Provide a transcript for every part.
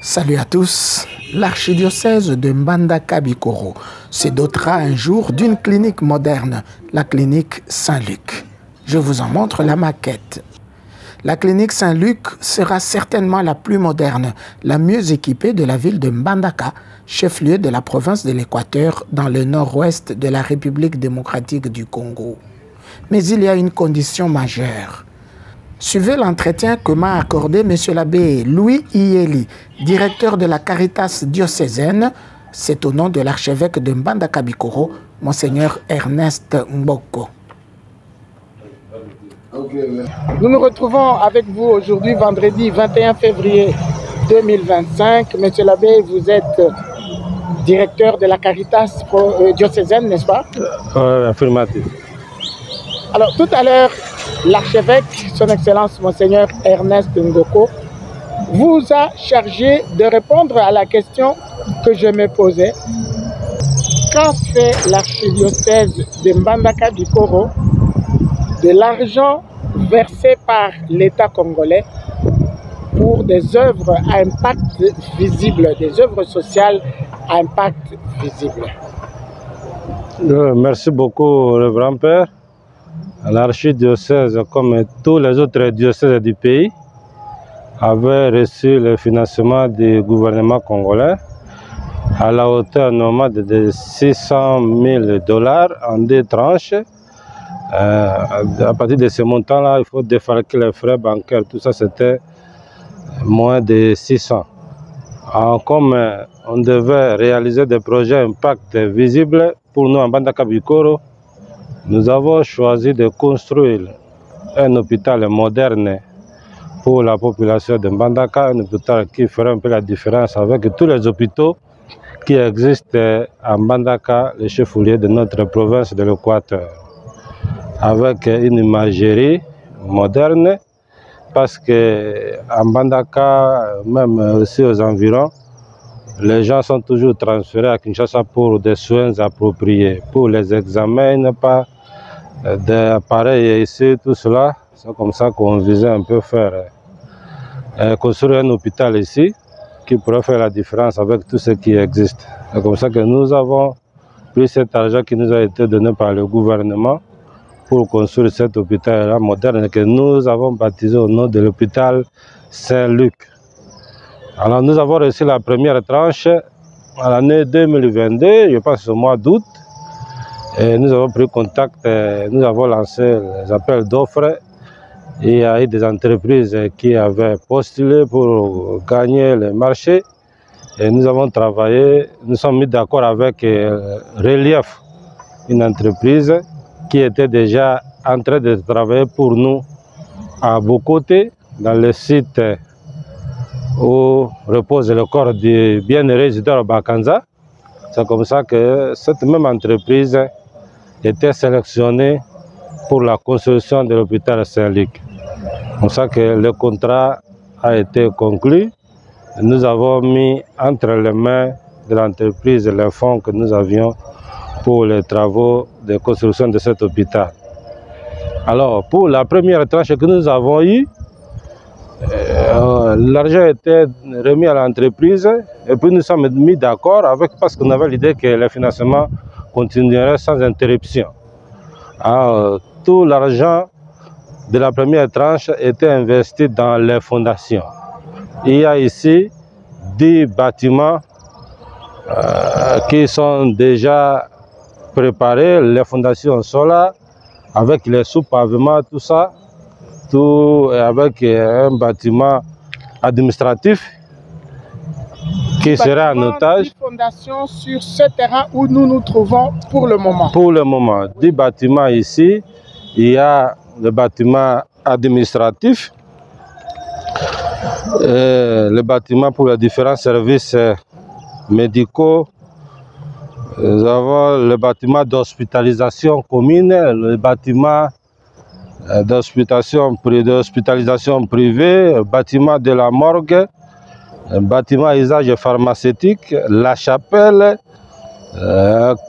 Salut à tous. L'archidiocèse de Mbandaka-Bikoro se dotera un jour d'une clinique moderne, la clinique Saint-Luc. Je vous en montre la maquette. La clinique Saint-Luc sera certainement la plus moderne, la mieux équipée de la ville de Mbandaka, chef-lieu de la province de l'Équateur dans le nord-ouest de la République démocratique du Congo. Mais il y a une condition majeure. Suivez l'entretien que m'a accordé M. l'abbé Louis Iyeli, directeur de la Caritas diocésaine. C'est au nom de l'archevêque de Mbandaka-Bikoro, Monseigneur Ernest Mboko. Nous nous retrouvons avec vous aujourd'hui, vendredi 21 février 2025. M. l'abbé, vous êtes directeur de la Caritas diocésaine, n'est-ce pas? Oui, affirmatif. Alors, tout à l'heure, l'archevêque, son Excellence Monseigneur Ernest Mboko, vous a chargé de répondre à la question que je me posais. Qu'a fait l'archidiocèse de Mbandaka-Bikoro de l'argent versé par l'État congolais pour des œuvres à impact visible, des œuvres sociales à impact visible? Merci beaucoup, Révérend Père. L'archidiocèse, comme tous les autres diocèses du pays, avait reçu le financement du gouvernement congolais à la hauteur normale de 600 000 $ en 2 tranches. À partir de ce montant-là, il faut défalquer les frais bancaires. Tout ça, c'était moins de 600. Alors, comme on devait réaliser des projets impact visibles pour nous en Mbandaka-Bikoro, nous avons choisi de construire un hôpital moderne pour la population de Mbandaka, un hôpital qui fera un peu la différence avec tous les hôpitaux qui existent à Mbandaka, le chef-lieu de notre province de l'Équateur, avec une imagerie moderne, parce qu'à Mbandaka, même aussi aux environs, les gens sont toujours transférés à Kinshasa pour des soins appropriés, pour les examens, il n'y a pas d'appareils ici, tout cela. C'est comme ça qu'on visait un peu faire, construire un hôpital ici qui pourrait faire la différence avec tout ce qui existe. C'est comme ça que nous avons pris cet argent qui nous a été donné par le gouvernement pour construire cet hôpital moderne que nous avons baptisé au nom de l'hôpital Saint-Luc. Alors nous avons reçu la première tranche à l'année 2022, je pense au mois d'août. Et nous avons pris contact, nous avons lancé les appels d'offres. Il y a eu des entreprises qui avaient postulé pour gagner le marché. Et nous avons travaillé, nous sommes mis d'accord avec Relief, une entreprise qui était déjà en train de travailler pour nous à Bokoté, dans le site où repose le corps du bien-heureux Isidore Bakanza. C'est comme ça que cette même entreprise était sélectionnée pour la construction de l'hôpital Saint-Luc. C'est pour ça que le contrat a été conclu. Nous avons mis entre les mains de l'entreprise les fonds que nous avions pour les travaux de construction de cet hôpital. Alors, pour la première tranche que nous avons eue, l'argent était remis à l'entreprise et puis nous sommes mis d'accord avec, parce qu'on avait l'idée que le financement continuerait sans interruption. Alors, tout l'argent de la première tranche était investi dans les fondations. Il y a ici 10 bâtiments qui sont déjà préparés, les fondations sont là, avec les sous-pavements, tout ça, tout avec un bâtiment administratif qui sera en otage. 10 fondations sur ce terrain où nous nous trouvons pour le moment. Pour le moment, 10 bâtiments ici. Il y a le bâtiment administratif, le bâtiment pour les différents services médicaux. Nous avons le bâtiment d'hospitalisation commune, le bâtiment d'hospitalisation privée, le bâtiment de la morgue, un bâtiment à usage pharmaceutique, la chapelle,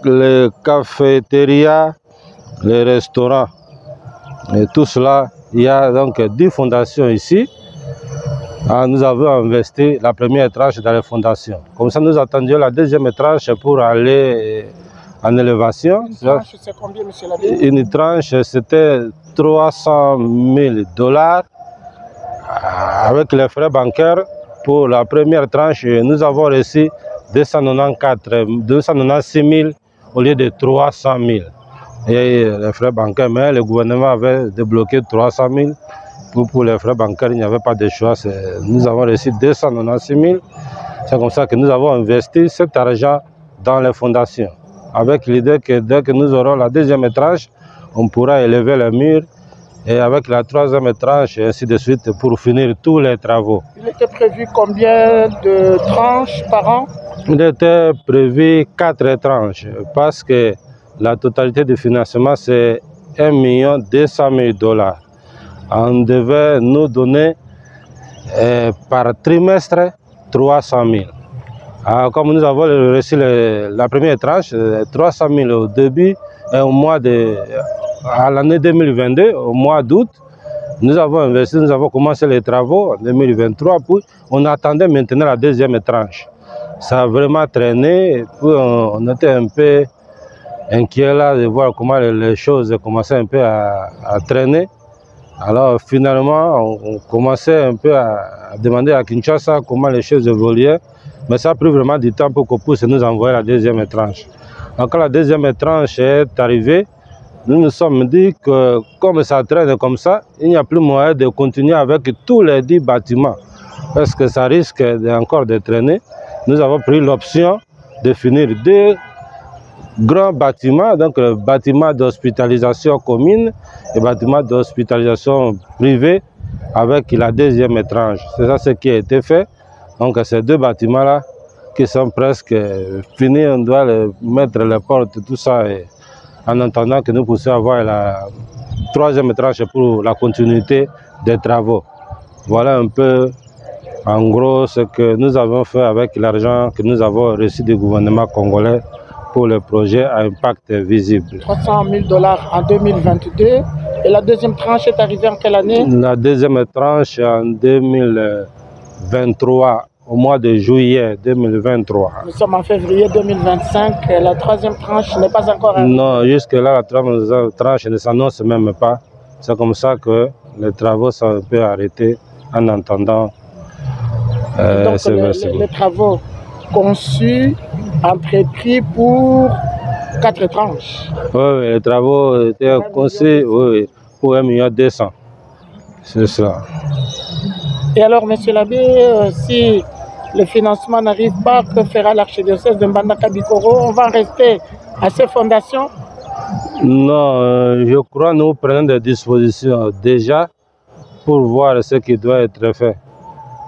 les cafétérias, les restaurants. Et tout cela, il y a donc 10 fondations ici. nous avons investi la première tranche dans les fondations. Comme ça, nous attendions la deuxième tranche pour aller en élévation. Une tranche, c'est combien, M. l'abbé? Une tranche, c'était 300 000 $. Avec les frais bancaires, pour la première tranche, nous avons reçu 296 000 au lieu de 300 000. Et les frais bancaires, mais le gouvernement avait débloqué 300 000. Pour les frais bancaires, il n'y avait pas de choix. Nous avons reçu 296 000. C'est comme ça que nous avons investi cet argent dans les fondations, avec l'idée que dès que nous aurons la deuxième tranche, on pourra élever les murs, et avec la troisième tranche, et ainsi de suite, pour finir tous les travaux. Il était prévu combien de tranches par an? Il était prévu 4 tranches, parce que la totalité du financement, c'est 1 200 000 $. On devait nous donner par trimestre 300 000. Alors, comme nous avons reçu la première tranche, 300 000 au début, et à l'année 2022, au mois d'août, nous avons investi, nous avons commencé les travaux en 2023, puis on attendait maintenant la deuxième tranche. Ça a vraiment traîné, puis on était un peu inquiet là de voir comment les choses commençaient un peu à traîner. Alors finalement, on commençait un peu à demander à Kinshasa comment les choses évoluaient, mais ça a pris vraiment du temps pour qu'on puisse nous envoyer la deuxième tranche. Donc quand la deuxième tranche est arrivée, nous nous sommes dit que comme ça traîne comme ça, il n'y a plus moyen de continuer avec tous les 10 bâtiments, parce que ça risque encore de traîner. Nous avons pris l'option de finir 2 grands bâtiments, donc le bâtiment d'hospitalisation commune et le bâtiment d'hospitalisation privée avec la deuxième tranche. C'est ça ce qui a été fait. Donc ces 2 bâtiments-là qui sont presque finis, on doit mettre les portes, tout ça, et en attendant que nous puissions avoir la troisième tranche pour la continuité des travaux. Voilà un peu en gros ce que nous avons fait avec l'argent que nous avons reçu du gouvernement congolais pour le projet à impact visible. 300 000 $ en 2022. Et la deuxième tranche est arrivée en quelle année? La deuxième tranche en 2023, au mois de juillet 2023. Nous sommes en février 2025. La troisième tranche n'est pas encore arrivée. Non, jusque-là, la troisième tranche ne s'annonce même pas. C'est comme ça que les travaux sont un peu arrêtés en attendant les travaux conçus, entrepris pour 4 tranches. Oui, les travaux étaient conçus pour 1 200 000. C'est cela. Et alors, monsieur l'abbé, si le financement n'arrive pas, que fera l'archidiocèse de Mbandaka-Bikoro? On va rester à ces fondations? Non, je crois que nous prenons des dispositions déjà pour voir ce qui doit être fait.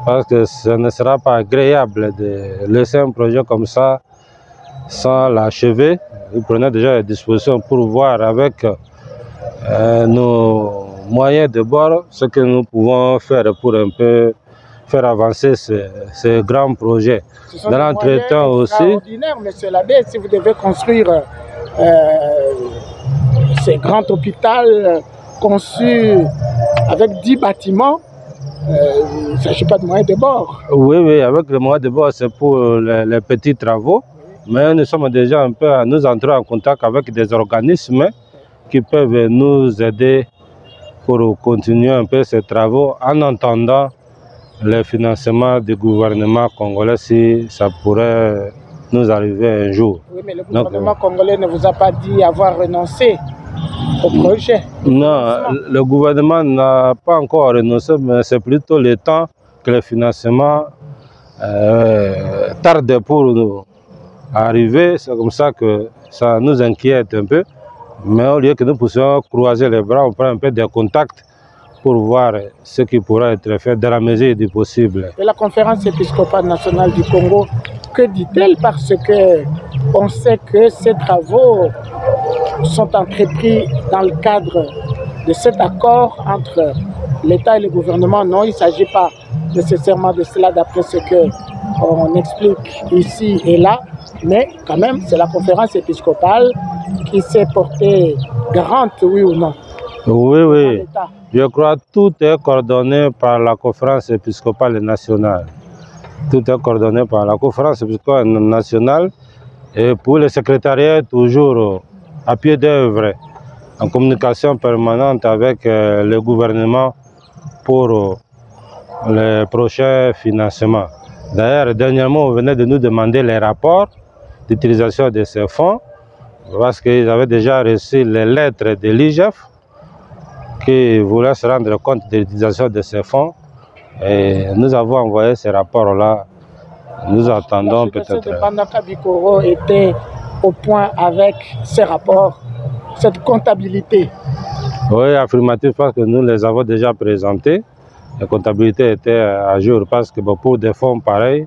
Parce que ce ne sera pas agréable de laisser un projet comme ça sans l'achever. Nous prenons déjà des dispositions pour voir avec nos moyens de bord ce que nous pouvons faire pour un peu faire avancer ce grand projet. Dans l'entretemps aussi, monsieur l'abbé, si vous devez construire ce grand hôpital conçu avec 10 bâtiments, il ne s'agit pas de moyens de bord. Oui, avec les moyens de bord, c'est pour les petits travaux. Mais nous sommes déjà un peu, nous entrons en contact avec des organismes qui peuvent nous aider pour continuer un peu ces travaux en attendant le financement du gouvernement congolais si ça pourrait nous arriver un jour. Oui, mais le gouvernement congolais ne vous a pas dit avoir renoncé au projet? Non, le gouvernement n'a pas encore renoncé, mais c'est plutôt le temps que le financement tarde pour nous arriver. C'est comme ça que ça nous inquiète un peu. Mais au lieu que nous puissions croiser les bras, on prend un peu de contact pour voir ce qui pourra être fait dans la mesure du possible. Et la conférence épiscopale nationale du Congo, que dit-elle? Parce que on sait que ces travaux sont entrepris dans le cadre de cet accord entre l'État et le gouvernement. Non, il ne s'agit pas nécessairement de cela d'après ce qu'on explique ici et là, mais quand même c'est la conférence épiscopale qui s'est portée garante, oui ou non? Oui, oui. Je crois que tout est coordonné par la conférence épiscopale nationale. Tout est coordonné par la conférence épiscopale nationale. Et pour le secrétariat, toujours à pied d'œuvre, en communication permanente avec le gouvernement pour les prochains financements. D'ailleurs, dernièrement, on venait de nous demander les rapports d'utilisation de ces fonds, parce qu'ils avaient déjà reçu les lettres de l'IGF qui voulaient se rendre compte de l'utilisation de ces fonds. Et nous avons envoyé ces rapports-là. Nous attendons peut-être. Le Mbandaka Bikoro était au point avec ces rapports, cette comptabilité. Oui, affirmatif, parce que nous les avons déjà présentés. La comptabilité était à jour parce que pour des fonds pareils,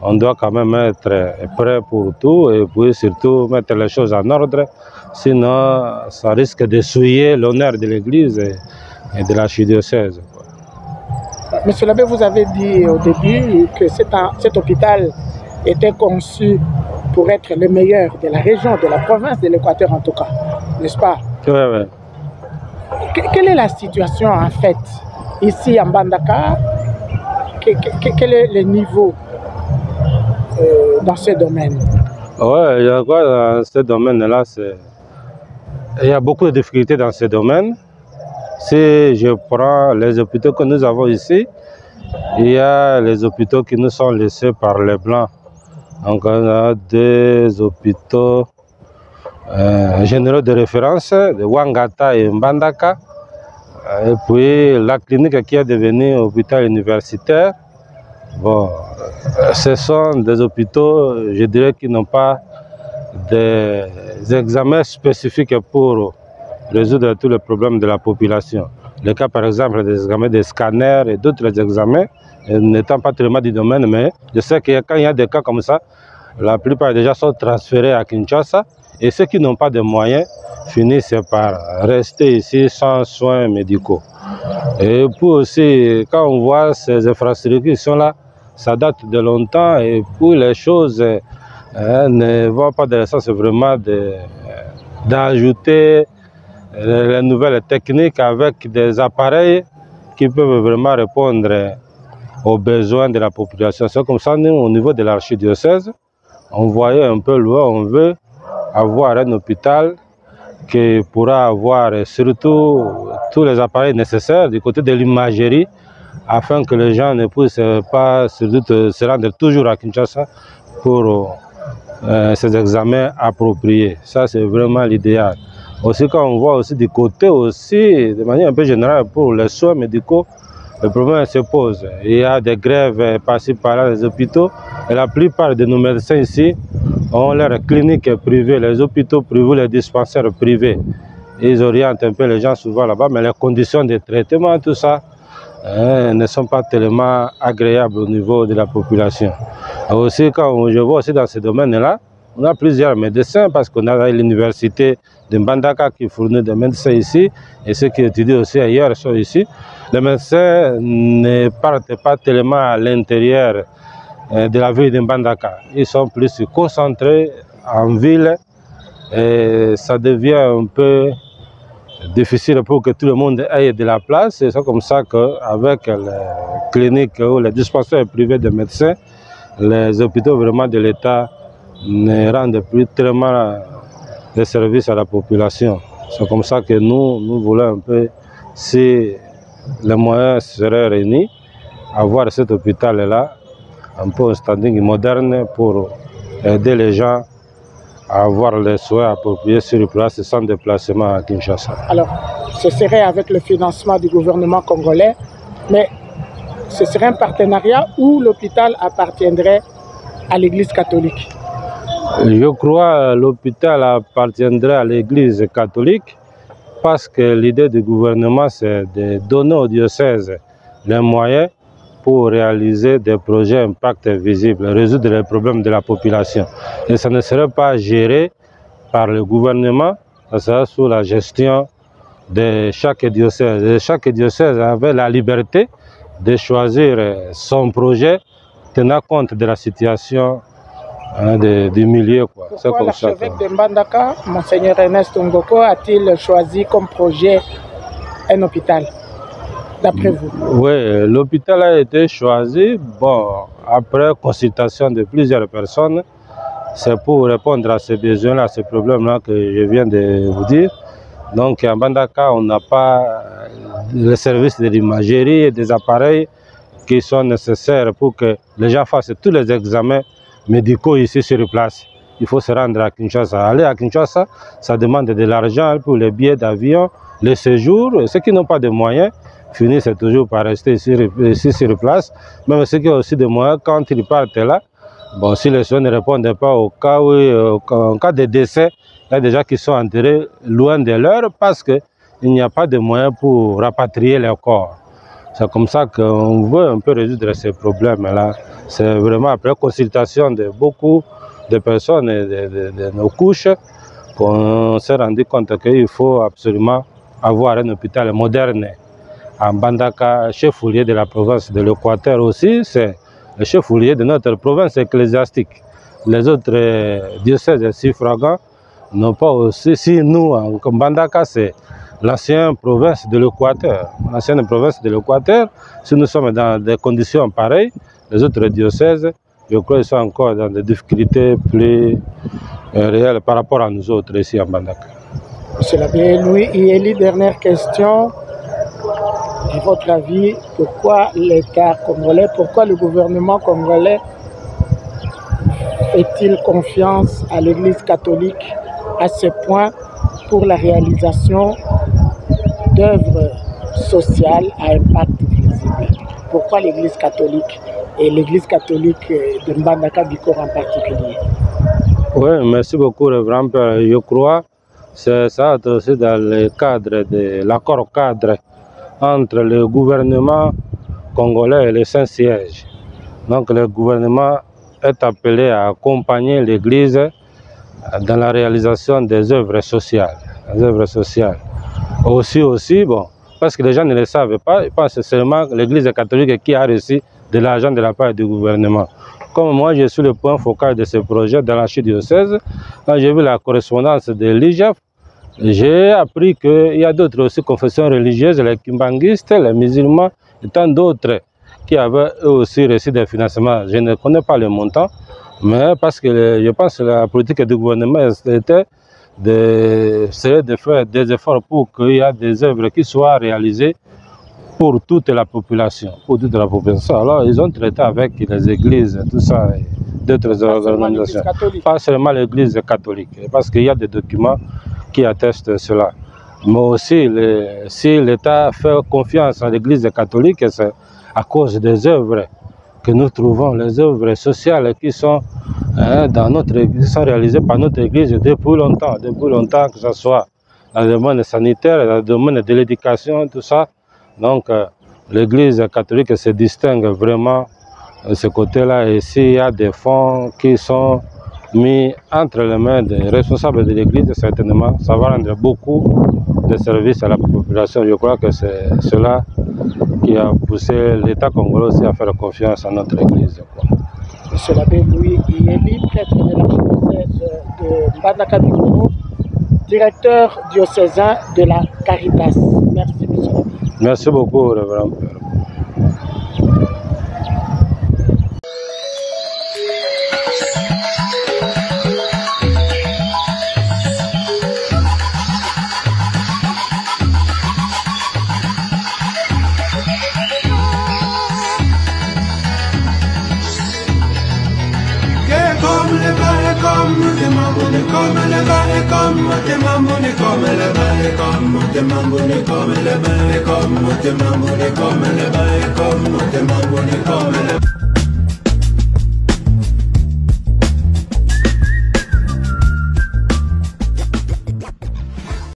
on doit quand même être prêt pour tout et puis surtout mettre les choses en ordre. Sinon, ça risque de souiller l'honneur de l'Église et de l'archidiocèse. Monsieur l'abbé, vous avez dit au début que cet hôpital était conçu pour être le meilleur de la région, de la province de l'Équateur en tout cas, n'est-ce pas? Oui, oui. Quelle est la situation en fait ici à Mbandaka? Quel est le niveau dans ce domaine? Oui, je crois que dans ce domaine-là, il y a beaucoup de difficultés dans ce domaine. Si je prends les hôpitaux que nous avons ici, il y a les hôpitaux qui nous sont laissés par les Blancs. Donc on a des hôpitaux généraux de référence, de Wangata et Mbandaka. Et puis la clinique qui est devenue hôpital universitaire. Bon, ce sont des hôpitaux, je dirais, qui n'ont pas des examens spécifiques pour résoudre tous les problèmes de la population. Le cas, par exemple, des examens des scanners et d'autres examens, n'étant pas tellement du domaine, mais je sais que quand il y a des cas comme ça, la plupart déjà sont transférés à Kinshasa et ceux qui n'ont pas de moyens finissent par rester ici sans soins médicaux. Et puis aussi, quand on voit ces infrastructures qui sont là, ça date de longtemps et puis les choses ne vont pas dans le sens vraiment d'ajouter les nouvelles techniques avec des appareils qui peuvent vraiment répondre aux besoins de la population. C'est comme ça, nous, au niveau de l'archidiocèse, on voyait un peu loin, on veut avoir un hôpital qui pourra avoir surtout tous les appareils nécessaires du côté de l'imagerie afin que les gens ne puissent pas se rendre toujours à Kinshasa pour ces examens appropriés. Ça, c'est vraiment l'idéal. Aussi, quand on voit aussi du côté aussi, de manière un peu générale, pour les soins médicaux, le problème se pose. Il y a des grèves par-ci par-là dans les hôpitaux et la plupart de nos médecins ici ont leurs cliniques privées, les hôpitaux privés, les dispensaires privés. Ils orientent un peu les gens souvent là-bas, mais les conditions de traitement, tout ça, ne sont pas tellement agréables au niveau de la population. Et aussi, quand je vois aussi dans ce domaine-là, on a plusieurs médecins parce qu'on a l'université de Mbandaka qui fournit des médecins ici et ceux qui étudient aussi ailleurs sont ici. Les médecins ne partent pas tellement à l'intérieur de la ville de Mbandaka. Ils sont plus concentrés en ville et ça devient un peu difficile pour que tout le monde ait de la place. C'est comme ça qu'avec les cliniques ou les dispensaires privés de médecins, les hôpitaux vraiment de l'État ne rendent plus tellement de services à la population. C'est comme ça que nous voulons un peu, si les moyens seraient réunis, avoir cet hôpital-là, un peu un standing moderne pour aider les gens à avoir les soins appropriés sur place sans déplacement à Kinshasa. Alors, ce serait avec le financement du gouvernement congolais, mais ce serait un partenariat où l'hôpital appartiendrait à l'Église catholique. Je crois que l'hôpital appartiendrait à l'Église catholique parce que l'idée du gouvernement, c'est de donner au diocèse les moyens pour réaliser des projets impact visibles, résoudre les problèmes de la population. Et ça ne serait pas géré par le gouvernement, ça serait sous la gestion de chaque diocèse. Et chaque diocèse avait la liberté de choisir son projet tenant compte de la situation du milieu. Pourquoi l'archevêque de Mbandaka, Monseigneur Ernest Ngoko, a-t-il choisi comme projet un hôpital, d'après vous? Oui, l'hôpital a été choisi, bon, après consultation de plusieurs personnes. C'est pour répondre à ces besoins-là, à ces problèmes-là que je viens de vous dire. Donc à Mbandaka, on n'a pas le service de l'imagerie et des appareils qui sont nécessaires pour que les gens fassent tous les examens médicaux ici sur place. Il faut se rendre à Kinshasa. Aller à Kinshasa, ça demande de l'argent pour les billets d'avion, les séjours. Ceux qui n'ont pas de moyens finissent toujours par rester ici sur place. Même ceux qui ont aussi des moyens, quand ils partent là, bon, si les soins ne répondent pas au cas où, en cas de décès, il y a des gens qui sont enterrés loin de l'heure parce qu'il n'y a pas de moyens pour rapatrier les corps. C'est comme ça qu'on veut un peu résoudre ces problèmes-là. C'est vraiment après consultation de beaucoup de personnes et de nos couches qu'on s'est rendu compte qu'il faut absolument avoir un hôpital moderne. À Mbandaka, chef-lieu de la province de l'Équateur aussi, c'est le chef-lieu de notre province ecclésiastique. Les autres diocèses suffragants n'ont pas aussi, si nous, en Mbandaka, c'est l'ancienne province de l'Équateur. L'ancienne province de l'Équateur, si nous sommes dans des conditions pareilles, les autres diocèses, je crois qu'ils sont encore dans des difficultés plus réelles par rapport à nous autres ici à Mbandaka. Monsieur l'abbé Louis Ieli, dernière question. À votre avis, pourquoi l'État congolais, pourquoi le gouvernement congolais fait-il confiance à l'Église catholique à ce point pour la réalisation d'œuvres sociales à impact visible? Pourquoi l'Église catholique et l'Église catholique de Mbandaka Bikoro en particulier? Oui, merci beaucoup, Révérend Père. Je crois que ça aussi dans le cadre de l'accord cadre entre le gouvernement congolais et le Saint-Siège. Donc le gouvernement est appelé à accompagner l'Église dans la réalisation des œuvres sociales. Aussi, bon, parce que les gens ne le savent pas, ils pensent seulement que l'Église catholique qui a reçu de l'argent de la part du gouvernement. Comme moi, je suis le point focal de ce projet dans l'archidiocèse, quand j'ai vu la correspondance de l'IGF, j'ai appris qu'il y a d'autres aussi confessions religieuses, les kimbanguistes, les musulmans et tant d'autres qui avaient eux aussi reçu des financements. Je ne connais pas le montant, mais parce que je pense que la politique du gouvernement était de faire des efforts pour qu'il y ait des œuvres qui soient réalisées pour toute la population. Alors ils ont traité avec les églises, tout ça, d'autres organisations. Pas seulement l'église catholique, parce qu'il y a des documents qui attestent cela. Mais aussi, si l'État fait confiance à l'Église catholique, c'est à cause des œuvres que nous trouvons, les œuvres sociales qui sont, dans notre Église, sont réalisées par notre Église depuis longtemps, que ce soit dans le domaine sanitaire, dans le domaine de l'éducation, tout ça. Donc, l'Église catholique se distingue vraiment de ce côté-là. Et s'il y a des fonds qui sont mis entre les mains des responsables de l'Église, certainement, ça va rendre beaucoup de services à la population. Je crois que c'est cela qui a poussé l'État congolais aussi à faire confiance à notre Église. Monsieur l'abbé Louis Ieli, prêtre de l'archidiocèse de Mbandaka Bikoro, directeur diocésain de la Caritas. Merci, monsieur l'abbé. Merci beaucoup, Révérend Père. Comme